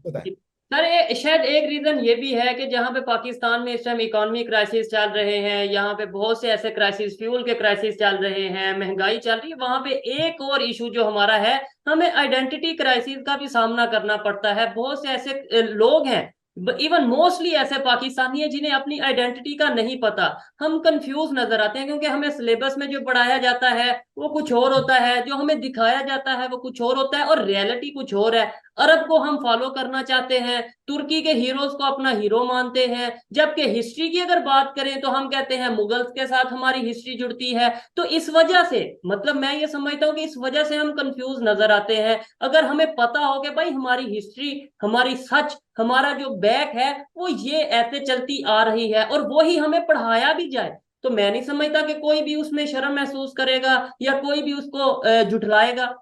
बताए। सर, शायद एक रीजन ये भी है कि जहाँ पे पाकिस्तान में इस टाइम इकोनॉमी क्राइसिस चल रहे हैं, यहाँ पे बहुत से ऐसे क्राइसिस, फ्यूल के क्राइसिस चल रहे हैं, महंगाई चल रही है, वहां पे एक और इशू जो हमारा है, हमें आइडेंटिटी क्राइसिस का भी सामना करना पड़ता है। बहुत से ऐसे लोग हैं, इवन मोस्टली ऐसे पाकिस्तानी है जिन्हें अपनी आइडेंटिटी का नहीं पता। हम कंफ्यूज नजर आते हैं क्योंकि हमें सिलेबस में जो पढ़ाया जाता है वो कुछ और होता है, जो हमें दिखाया जाता है वो कुछ और होता है, और रियलिटी कुछ और है। अरब को हम फॉलो करना चाहते हैं, तुर्की के हीरोज को अपना हीरो मानते हैं, जबकि हिस्ट्री की अगर बात करें तो हम कहते हैं मुगल्स के साथ हमारी हिस्ट्री जुड़ती है। तो इस वजह से, मतलब मैं ये समझता हूँ कि इस वजह से हम कंफ्यूज नजर आते हैं। अगर हमें पता हो कि भाई हमारी हिस्ट्री, हमारी सच, हमारा जो बैक है वो ये ऐसे चलती आ रही है, और वो ही हमें पढ़ाया भी जाए, तो मैं नहीं समझता कि कोई भी उसमें शर्म महसूस करेगा या कोई भी उसको झुठलाएगा।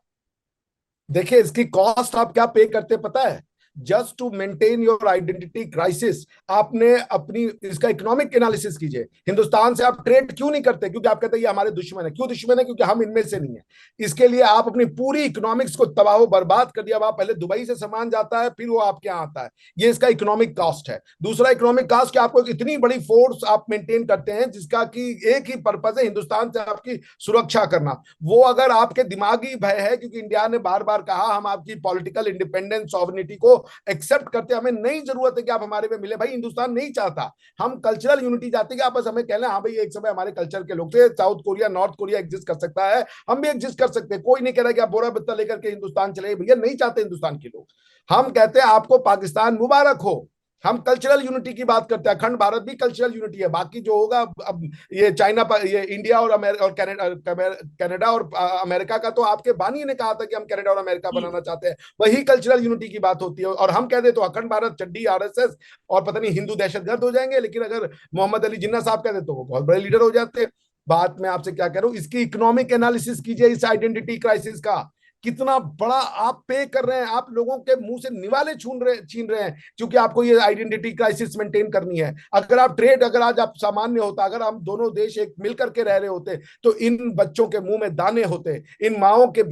देखिए, इसकी कॉस्ट आप क्या पे करते पता है? Just to maintain your identity crisis, आपने अपनी, इसका इकोनॉमिक एनालिसिस कीजिए। हिंदुस्तान से आप ट्रेड क्यों नहीं करते? क्योंकि आप कहते हैं ये हमारे दुश्मन है। क्यों दुश्मन है? क्योंकि हम इनमें से नहीं है। इसके लिए आप अपनी पूरी इकोनॉमिक्स को तबाह बर्बाद कर दिया। वहां पहले दुबई से सामान जाता है, फिर वो आपके यहाँ आता है। ये इसका इकोनॉमिक कॉस्ट है। दूसरा इकोनॉमिक कॉस्ट, कि आपको इतनी बड़ी फोर्स आप मेंटेन करते हैं जिसका कि एक ही पर्पज है, हिंदुस्तान से आपकी सुरक्षा करना। वो अगर आपके दिमागी भय है, क्योंकि इंडिया ने बार बार कहा हम आपकी पॉलिटिकल इंडिपेंडेंस, सॉवरेनिटी को एक्सेप्ट करते, हमें नहीं जरूरत है कि आप हमारे में मिले। भाई हिंदुस्तान नहीं चाहता, हम कल्चरल यूनिटी चाहते कि आप बस हमें कह लें हाँ भाई एक समय हमारे कल्चर के लोग थे। South Korea, north Korea exist कर सकता है, हम भी एग्जिस्ट कर सकते हैं। कोई नहीं कह रहा कि आप बोरा बत्ता लेकर के हिंदुस्तान चले। भैया नहीं चाहते हिंदुस्तान के लोग। हम कहते हैं आपको पाकिस्तान मुबारक हो। हम कल्चरल यूनिटी की बात करते हैं। अखंड भारत भी कल्चरल यूनिटी है। बाकी जो होगा, अब ये चाइना पर, ये इंडिया और और कनाडा और अमेरिका का, तो आपके बानी ने कहा था कि हम कनाडा और अमेरिका बनाना चाहते हैं। वही कल्चरल यूनिटी की बात होती है। और हम कह दे तो अखंड भारत, चड्डी, आरएसएस और पता नहीं हिंदू दहशतगर्द हो जाएंगे। लेकिन अगर मोहम्मद अली जिन्ना साहब कह दे तो वो बहुत बड़े लीडर हो जाते हैं। बात मैं आपसे क्या कह रहा हूं, इसकी इकोनॉमिक एनालिसिस कीजिए इस आइडेंटिटी क्राइसिस का। कितना बड़ा आप पे कर रहे हैं, आप लोगों के मुंह से निवाले छीन रहे हैं, क्योंकि आपको ये आइडेंटिटी क्राइसिस मेंटेन करनी है। अगर आप ट्रेड, अगर आज आप सामान्य होता, अगर हम दोनों देश एक मिल करके रह रहे होते, तो इन बच्चों के मुंह में दाने होते। इन माओ के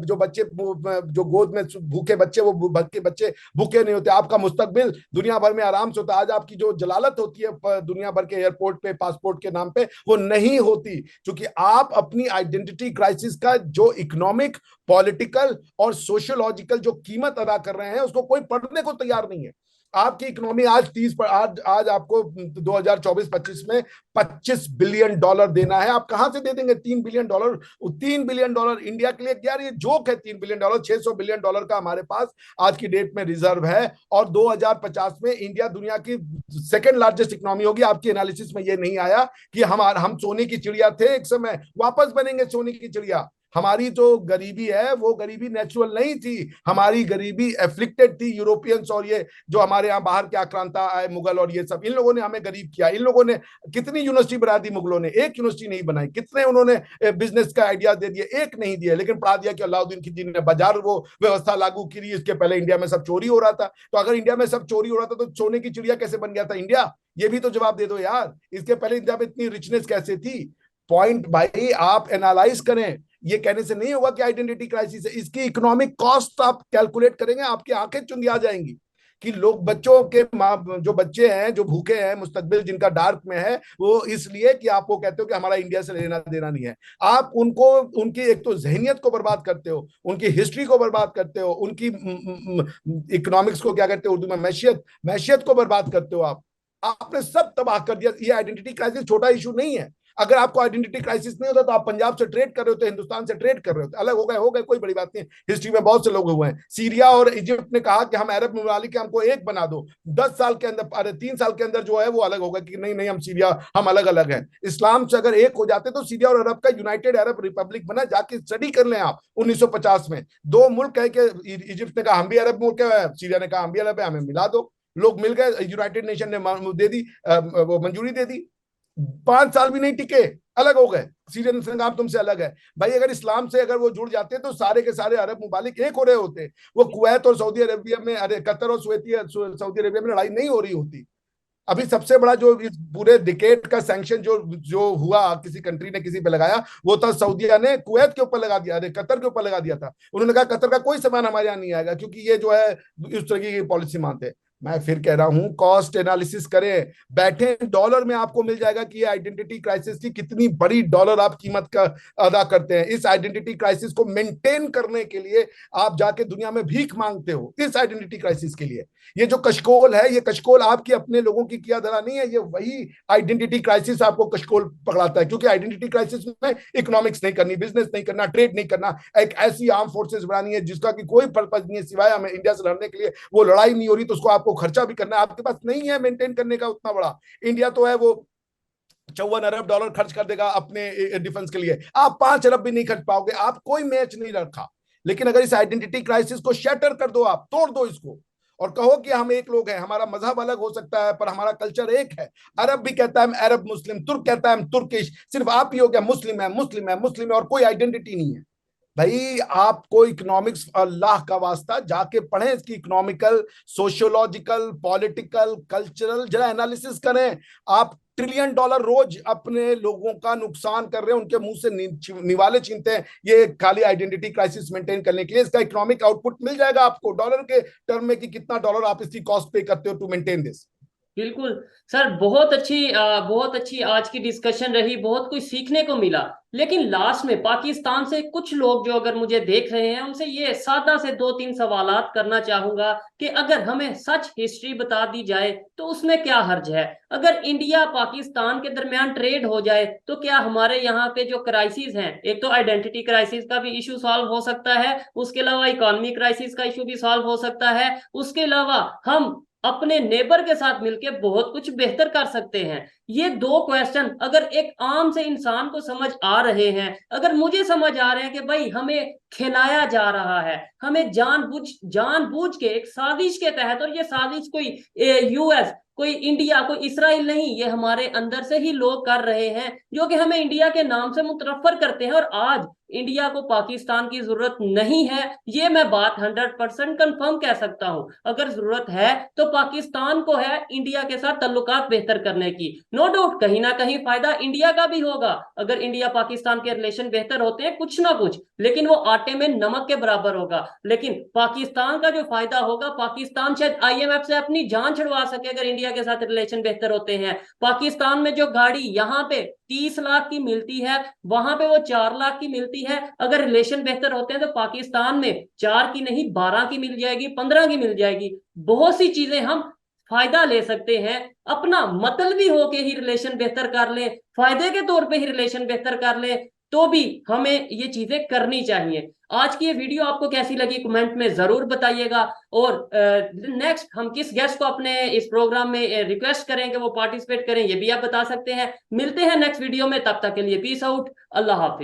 जो बच्चे, जो गोद में भूखे बच्चे, वो भूखे बच्चे भूखे नहीं होते। आपका मुस्तकबिल दुनिया भर में आराम से होता। आज आपकी जो जलालत होती है दुनिया भर के एयरपोर्ट पे, पासपोर्ट के नाम पे, वो नहीं होती, क्योंकि आप अपनी आइडेंटिटी क्राइसिस का जो इकोनॉमिक पॉलिटिकल और सोशियोलॉजिकल जो कीमत अदा कर रहे हैं उसको कोई पढ़ने को तैयार नहीं है। आपकी इकोनॉमी आज 30 पर आज आपको 2024-25 में $25 बिलियन देना है। आप कहां से दे देंगे $3 बिलियन? $3 बिलियन इंडिया के लिए यार ये जोक है। $3 बिलियन, $600 बिलियन का हमारे पास आज की डेट में रिजर्व है, और 2050 में इंडिया दुनिया की सेकेंड लार्जेस्ट इकोनॉमी होगी। आपकी एनालिसिस में ये नहीं आया कि हम सोने की चिड़िया थे एक समय, वापस बनेंगे सोने की चिड़िया। हमारी जो गरीबी है वो गरीबी नेचुरल नहीं थी, हमारी गरीबी एफ्लिक्टेड थी। यूरोपियंस और ये जो हमारे यहाँ बाहर के आक्रांता आए मुगल और ये सब, इन लोगों ने हमें गरीब किया। इन लोगों ने कितनी यूनिवर्सिटी बना दी मुगलों ने? एक यूनिवर्सिटी नहीं बनाई। कितने उन्होंने बिजनेस का आइडिया दे दिए? एक नहीं दिया, लेकिन पढ़ा दिया कि अलाउद्दीन खिलजी ने बाजार वो व्यवस्था लागू की। इसके पहले इंडिया में सब चोरी हो रहा था। तो अगर इंडिया में सब चोरी हो रहा था तो सोने की चिड़िया कैसे बन गया था इंडिया? ये भी तो जवाब दे दो यार। इसके पहले इंडिया में इतनी रिचनेस कैसे थी? पॉइंट भाई आप एनालाइज करें। ये कहने से नहीं होगा कि आइडेंटिटी क्राइसिस है। इसकी इकोनॉमिक कॉस्ट आप कैलकुलेट करेंगे, आपकी आंखें चुंधिया जाएंगी कि लोग, बच्चों के जो बच्चे हैं जो भूखे हैं, मुस्तकबिल जिनका डार्क में है, वो इसलिए कि आप वो कहते हो कि हमारा इंडिया से लेना देना नहीं है। आप उनको, उनकी एक तो जहनियत को बर्बाद करते हो, उनकी हिस्ट्री को बर्बाद करते हो, उनकी इकोनॉमिक्स को क्या कहते हो उर्दू में, मैशियत, मैशियत को बर्बाद करते हो। आपने सब तबाह कर दिया। ये आइडेंटिटी क्राइसिस छोटा इशू नहीं है। अगर आपको आइडेंटिटी क्राइसिस नहीं होता तो आप पंजाब से ट्रेड कर रहे होते, हिंदुस्तान से ट्रेड कर रहे होते। अलग हो गए कोई बड़ी बात नहीं। हिस्ट्री में बहुत से लोग हुए हैं। सीरिया और इजिप्ट ने कहा कि हम अरब ममालिक के, हमको एक बना दो। 10 साल के अंदर, अरे 3 साल के अंदर जो है वो अलग होगा कि नहीं नहीं हम सीरिया, हम अलग अलग हैं। इस्लाम से अगर एक हो जाते तो सीरिया और अरब का यूनाइटेड अरब रिपब्लिक बना। जाके स्टडी कर लें आप। 1950 में दो मुल्क है कि इजिप्ट ने कहा हम भी अरब मुल्क है, सीरिया ने कहा हम भी अरब है, हमें मिला दो। लोग मिल गए, यूनाइटेड नेशन ने दे दी, वो मंजूरी दे दी। 5 साल भी नहीं टिके, अलग हो गए। सीरियन संग्राम तुमसे अलग है भाई। अगर इस्लाम से अगर वो जुड़ जाते तो सारे के सारे अरब मुमालिक एक हो रहे होते। वो कुवैत और सऊदी अरेबिया में, अरे कतर और सऊदी अरेबिया में लड़ाई नहीं हो रही होती। अभी सबसे बड़ा जो इस पूरे डिकेड का सैंक्शन जो जो हुआ, किसी कंट्री ने किसी पे लगाया, वो था सऊदिया ने कुवैत के ऊपर लगा दिया, अरे कतर के ऊपर लगा दिया था। उन्होंने कहा कतर का कोई सामान हमारे यहाँ नहीं आएगा क्योंकि ये जो है इस तरह की पॉलिसी मानते हैं। मैं फिर कह रहा हूं कॉस्ट एनालिसिस करें, बैठे डॉलर में आपको मिल जाएगा कि ये आइडेंटिटी क्राइसिस की कितनी बड़ी डॉलर आप कीमत का अदा करते हैं। इस आइडेंटिटी क्राइसिस को मेंटेन करने के लिए आप जाके दुनिया में भीख मांगते हो, इस आइडेंटिटी क्राइसिस के लिए। ये जो कशकोल है, ये कशकोल आपकी अपने लोगों की किया धरा नहीं है, ये वही आइडेंटिटी क्राइसिस आपको कशकोल पकड़ाता है। क्योंकि आइडेंटिटी क्राइसिस में इकोनॉमिक्स नहीं करनी, बिजनेस नहीं करना, ट्रेड नहीं करना, एक ऐसी आर्म फोर्सेस बनानी है जिसका कि कोई पर्पज नहीं है सिवाय हमें इंडिया से लड़ने के लिए। वो लड़ाई नहीं हो रही तो उसको आपको खर्चा भी करना है, आपके पास नहीं है मेंटेन करने का उतना बड़ा। इंडिया तो है वो $54 अरब खर्च कर देगा अपने डिफेंस के लिए, आप 5 अरब भी नहीं खर्च पाओगे। आप कोई मैच नहीं रखा। लेकिन अगर इस आइडेंटिटी क्राइसिस को शटर कर दो, आप तोड़ दो इसको और कहो कि हम एक लोग हैं, हमारा मजहब अलग हो सकता है पर हमारा कल्चर एक है। अरब भी कहता है हम अरब मुस्लिम, तुर्क कहता है हम तुर्किश, सिर्फ आप ही हो गया मुस्लिम है, मुस्लिम है, मुस्लिम है, और कोई आइडेंटिटी नहीं है। भाई आपको इकोनॉमिक्स, अल्लाह का वास्ता जाके पढ़ें इसकी इकोनॉमिकल, सोशियोलॉजिकल, पॉलिटिकल, कल्चरल जरा एनालिसिस करें। आप $1 ट्रिलियन रोज अपने लोगों का नुकसान कर रहे हैं, उनके मुंह से निवाले छीनते हैं ये खाली आइडेंटिटी क्राइसिस मेंटेन करने के लिए। इसका इकोनॉमिक आउटपुट मिल जाएगा आपको डॉलर के टर्म में कि कितना डॉलर आप इसकी कॉस्ट पे करते हो टू मेंटेन दिस। बिल्कुल सर, बहुत अच्छी आज की डिस्कशन रही, बहुत कुछ सीखने को मिला। लेकिन लास्ट में पाकिस्तान से कुछ लोग जो अगर मुझे देख रहे हैं, उनसे ये सादा से 2-3 सवालात करना चाहूंगा कि अगर हमें सच हिस्ट्री बता दी जाए तो उसमें क्या हर्ज है? अगर इंडिया पाकिस्तान के दरमियान ट्रेड हो जाए तो क्या हमारे यहाँ पे जो क्राइसिस हैं, एक तो आइडेंटिटी क्राइसिस का भी इशू सॉल्व हो सकता है, उसके अलावा इकोनॉमी क्राइसिस का इशू भी सॉल्व हो सकता है, उसके अलावा हम अपने नेबर के साथ मिलकर बहुत कुछ बेहतर कर सकते हैं। ये 2 क्वेश्चन अगर एक आम से इंसान को समझ आ रहे हैं, अगर मुझे समझ आ रहे हैं कि भाई हमें खिलाया जा रहा है, हमें जानबूझ के एक साजिश के तहत, और ये साजिश कोई यूएस, कोई इंडिया, कोई इसराइल नहीं, ये हमारे अंदर से ही लोग कर रहे हैं जो कि हमें इंडिया के नाम से मुतरफर करते हैं। और आज इंडिया को पाकिस्तान की जरूरत नहीं है, ये मैं बात 100% कंफर्म कह सकता हूं। अगर जरूरत है तो पाकिस्तान को है इंडिया के साथ तल्लुकात बेहतर करने की। नो डाउट कहीं ना कहीं फायदा इंडिया का भी होगा अगर इंडिया पाकिस्तान के रिलेशन बेहतर होते हैं कुछ ना कुछ, लेकिन वो आटे में नमक के बराबर होगा। लेकिन पाकिस्तान का जो फायदा होगा, पाकिस्तान शायद IMF से अपनी जान छुड़वा सके अगर इंडिया इंडिया के साथ रिलेशन बेहतर होते हैं। पाकिस्तान में जो गाड़ी यहाँ पे 30 लाख की मिलती है, वहां पे वो 4 लाख की मिलती है। अगर रिलेशन बेहतर होते हैं तो पाकिस्तान में 4 की नहीं 12 की मिल जाएगी, 15 की मिल जाएगी। बहुत सी चीजें हम फायदा ले सकते हैं, अपना मतलबी होके ही रिलेशन बेहतर कर ले, फायदे के तौर पे ही रिलेशन बेहतर कर ले, तो भी हमें ये चीजें करनी चाहिए। आज की ये वीडियो आपको कैसी लगी कमेंट में जरूर बताइएगा। और नेक्स्ट हम किस गेस्ट को अपने इस प्रोग्राम में रिक्वेस्ट करेंगे वो पार्टिसिपेट करें, ये भी आप बता सकते हैं। मिलते हैं नेक्स्ट वीडियो में, तब तक के लिए पीस आउट, अल्लाह हाफिज।